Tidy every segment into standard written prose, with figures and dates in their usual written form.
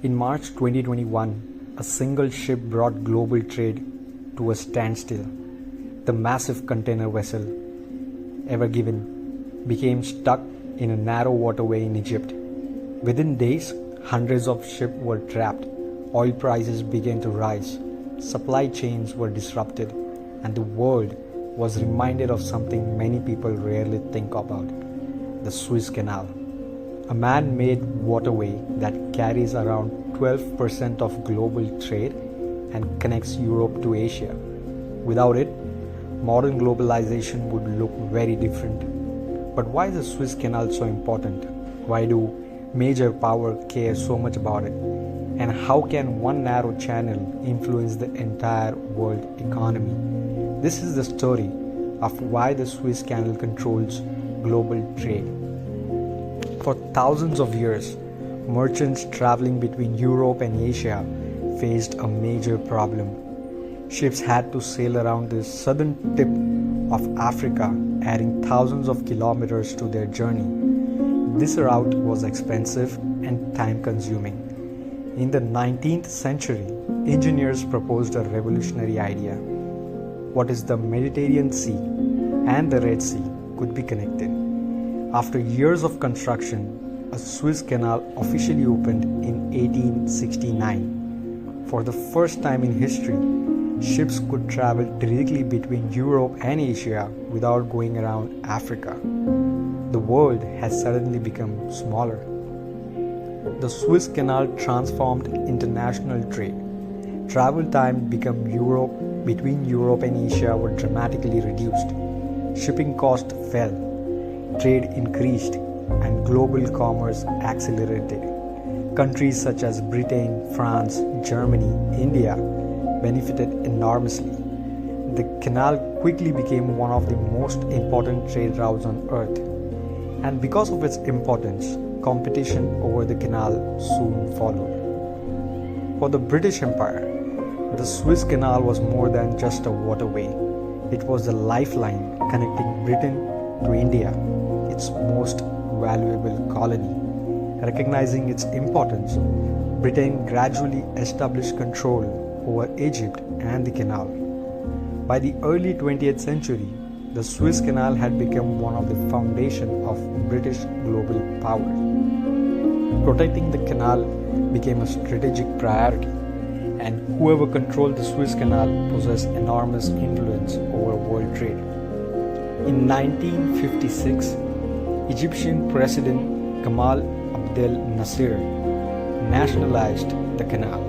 In March 2021, a single ship brought global trade to a standstill. The massive container vessel, Ever Given, became stuck in a narrow waterway in Egypt. Within days, hundreds of ships were trapped, oil prices began to rise, supply chains were disrupted, and the world was reminded of something many people rarely think about: the Suez Canal, a man-made waterway that carries around 12% of global trade and connects Europe to Asia. Without it, modern globalization would look very different. But why is the Suez Canal so important? Why do major powers care so much about it? And how can one narrow channel influence the entire world economy? This is the story of why the Suez Canal controls global trade. For thousands of years, merchants traveling between Europe and Asia faced a major problem. Ships had to sail around the southern tip of Africa, adding thousands of kilometers to their journey. This route was expensive and time-consuming. In the 19th century, engineers proposed a revolutionary idea. What if the Mediterranean Sea and the Red Sea could be connected? After years of construction, a Suez Canal officially opened in 1869. For the first time in history, ships could travel directly between Europe and Asia without going around Africa. The world has suddenly become smaller. The Suez Canal transformed international trade. Travel time between Europe and Asia were dramatically reduced. Shipping costs fell, trade increased, and global commerce accelerated. Countries such as Britain, France, Germany, India benefited enormously. The canal quickly became one of the most important trade routes on earth. And because of its importance, competition over the canal soon followed. For the British Empire, the Suez Canal was more than just a waterway. It was the lifeline connecting Britain to India, its most valuable colony. Recognizing its importance, Britain gradually established control over Egypt and the canal. By the early 20th century, the Suez Canal had become one of the foundations of British global power. Protecting the canal became a strategic priority, and whoever controlled the Suez Canal possessed enormous influence over world trade. In 1956, Egyptian President Gamal Abdel Nasser nationalized the canal.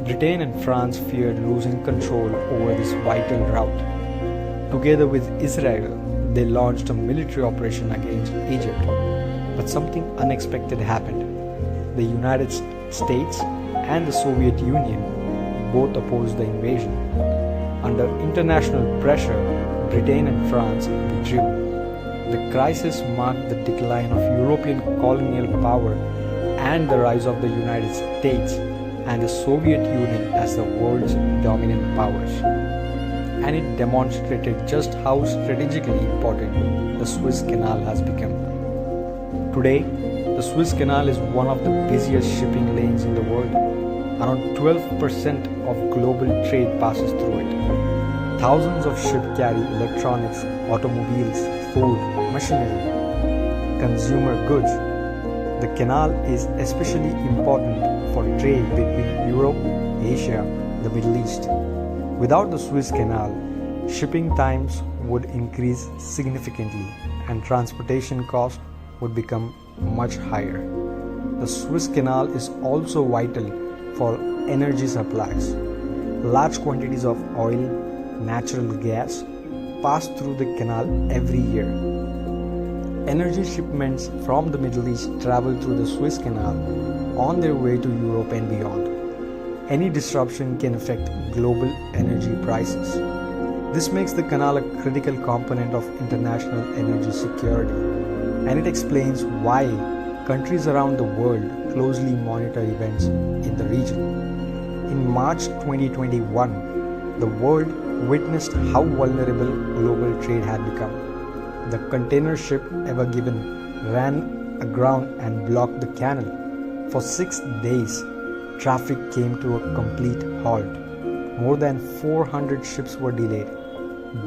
Britain and France feared losing control over this vital route. Together with Israel, they launched a military operation against Egypt. But something unexpected happened. The United States and the Soviet Union both opposed the invasion. Under international pressure, Britain and France withdrew. The crisis marked the decline of European colonial power and the rise of the United States and the Soviet Union as the world's dominant powers. And it demonstrated just how strategically important the Suez Canal has become. Today, the Suez Canal is one of the busiest shipping lanes in the world. Around 12% of global trade passes through it. Thousands of ships carry electronics, automobiles, food, machinery, consumer goods. The canal is especially important for trade between Europe, Asia, the Middle East. Without the Suez Canal, shipping times would increase significantly and transportation costs would become much higher. The Suez Canal is also vital for energy supplies. Large quantities of oil, natural gas pass through the canal every year. Energy shipments from the Middle East travel through the Suez Canal on their way to Europe and beyond. Any disruption can affect global energy prices. This makes the canal a critical component of international energy security, and it explains why countries around the world closely monitor events in the region. In March 2021, the world witnessed how vulnerable global trade had become. The container ship Ever Given ran aground and blocked the canal. For 6 days, traffic came to a complete halt. More than 400 ships were delayed.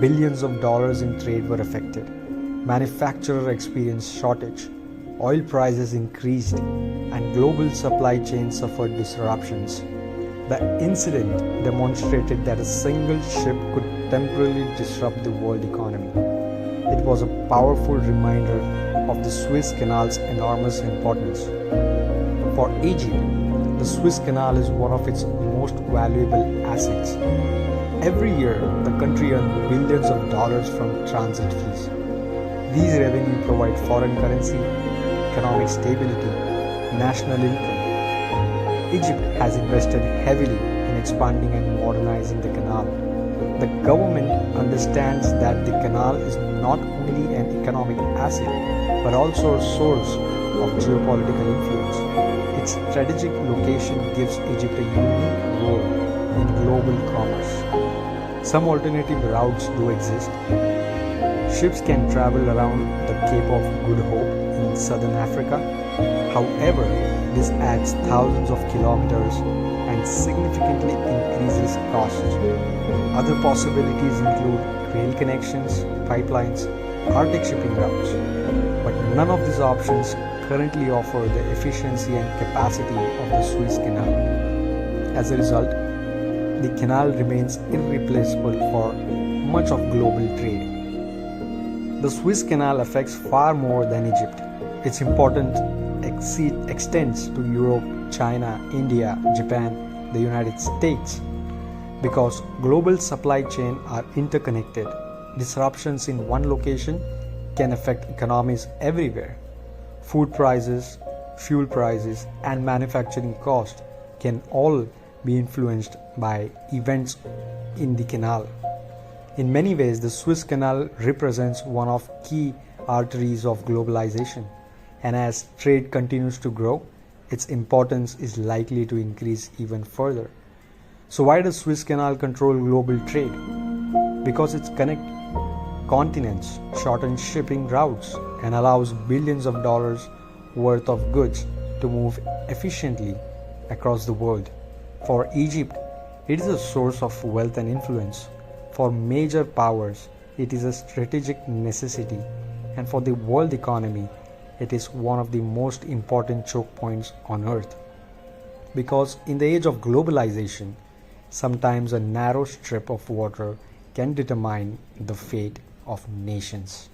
Billions of dollars in trade were affected. Manufacturers experienced shortage. Oil prices increased, and global supply chains suffered disruptions. The incident demonstrated that a single ship could temporarily disrupt the world economy. It was a powerful reminder of the Suez Canal's enormous importance. For Egypt, the Suez Canal is one of its most valuable assets. Every year, the country earns billions of dollars from transit fees. These revenues provide foreign currency, economic stability, national income. Egypt has invested heavily in expanding and modernizing the canal. The government understands that the canal is not only an economic asset but also a source of geopolitical influence. Its strategic location gives Egypt a unique role in global commerce. Some alternative routes do exist. Ships can travel around the Cape of Good Hope in southern Africa. However, this adds thousands of kilometers and significantly increases costs. Other possibilities include rail connections, pipelines, Arctic shipping routes, but none of these options currently offer the efficiency and capacity of the Suez Canal. As a result, the canal remains irreplaceable for much of global trade. The Suez Canal affects far more than Egypt. Its importance extends to Europe, China, India, Japan, the United States. Because global supply chains are interconnected, disruptions in one location can affect economies everywhere. Food prices, fuel prices, and manufacturing costs can all be influenced by events in the canal. In many ways, the Suez Canal represents one of key arteries of globalization, and as trade continues to grow, its importance is likely to increase even further. So why does Suez Canal control global trade? Because it connects continents, shortens shipping routes, and allows billions of dollars worth of goods to move efficiently across the world. For Egypt, it is a source of wealth and influence. For major powers, it is a strategic necessity, and for the world economy, it is one of the most important choke points on earth. Because in the age of globalization, sometimes a narrow strip of water can determine the fate of nations.